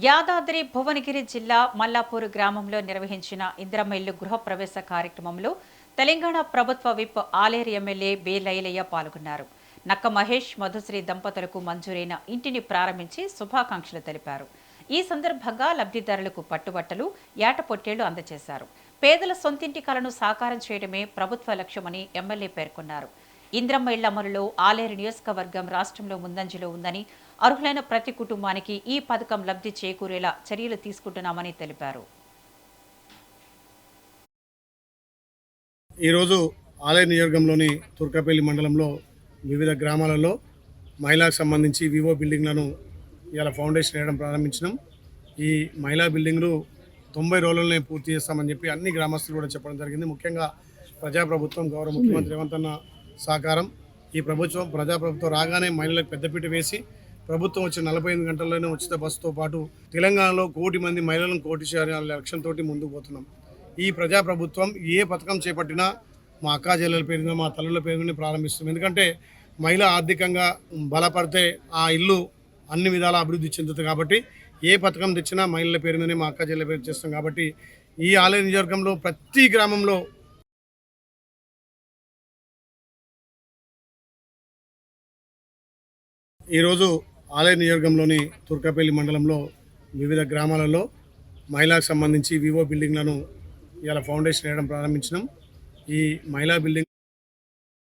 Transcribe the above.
యాదాద్రి భువనగిరి జిల్లా మల్లాపూర్ గ్రామంలో నిర్వహించిన ఇందిరమ్మ ఇల్లు గృహప్రవేశ కార్యక్రమంలో తెలంగాణ ప్రభుత్వ విప్ ఆలేరు ఎమ్మెల్యే బే లైలయ్య పాల్గొన్నారు. నక్క మహేష్ మధుశ్రీ దంపతులకు మంజూరైన ఇంటిని ప్రారంభించి శుభాకాంక్షలు తెలిపారు. ఈ సందర్భంగా లబ్ధిదారులకు పట్టుబట్టలు, ఏటపొట్టేళ్లు అందజేశారు. పేదల సొంతింటి కలను సాకారం చేయడమే ప్రభుత్వ లక్ష్యమని ఎమ్మెల్యే పేర్కొన్నారు. ఇందిరమ్మ ఇళ్ల అమలులో ఆలేరు నియోజకవర్గం రాష్ట్రంలో ముందంజలో ఉందని, అర్హులైన ప్రతి కుటుంబానికి ఈ పథకం లబ్ధి చేకూరేలా చర్యలు తీసుకుంటున్నామని తెలిపారు. ఈరోజు ఆలేరు నియోజకవర్గంలోని తుర్కపల్లి మండలంలో వివిధ గ్రామాలలో మహిళలకు సంబంధించి వివో బిల్డింగ్లను ఇలా ఫౌండేషన్ వేయడం ప్రారంభించినాం. ఈ మహిళా బిల్డింగ్లు 90 రోజులనే పూర్తి చేస్తామని చెప్పి అన్ని గ్రామస్తులు కూడా చెప్పడం జరిగింది. ముఖ్యంగా ప్రజాప్రభుత్వం, గౌరవ ముఖ్యమంత్రి రేవంత్ అన్న సహకారం. ఈ ప్రజాప్రభుత్వం రాగానే మహిళలకు పెద్దపీట వేసి ప్రభుత్వం వచ్చి 48 గంటల్లోనే ఉచిత బస్సుతో పాటు తెలంగాణలో 1 కోటి మంది మహిళలను కోటి చేయాలనే లక్ష్యంతో ముందుకు పోతున్నాం. ఈ ప్రజాప్రభుత్వం ఏ పథకం చేపట్టినా మా అక్కా చెల్లెల పేరు మీద, మా తల్లుల పేరు మీద ప్రారంభిస్తాం. ఎందుకంటే మహిళ ఆర్థికంగా బలపడితే ఆ ఇల్లు అన్ని విధాల అభివృద్ధి చెందుతుంది. కాబట్టి ఏ పథకం తెచ్చినా మహిళల పేరు మీదనే, మా అక్కా చెల్లెల పేరు చేస్తాం. కాబట్టి ఈ ఆలయ నియోజకవర్గంలో ప్రతి గ్రామంలో ఈరోజు ఆలయ నియోజకవర్గంలోని తుర్కపల్లి మండలంలో వివిధ గ్రామాలలో మహిళలకు సంబంధించి వివో బిల్డింగ్లను ఇలా ఫౌండేషన్ వేయడం ప్రారంభించినాం. ఈ మహిళా బిల్డింగ్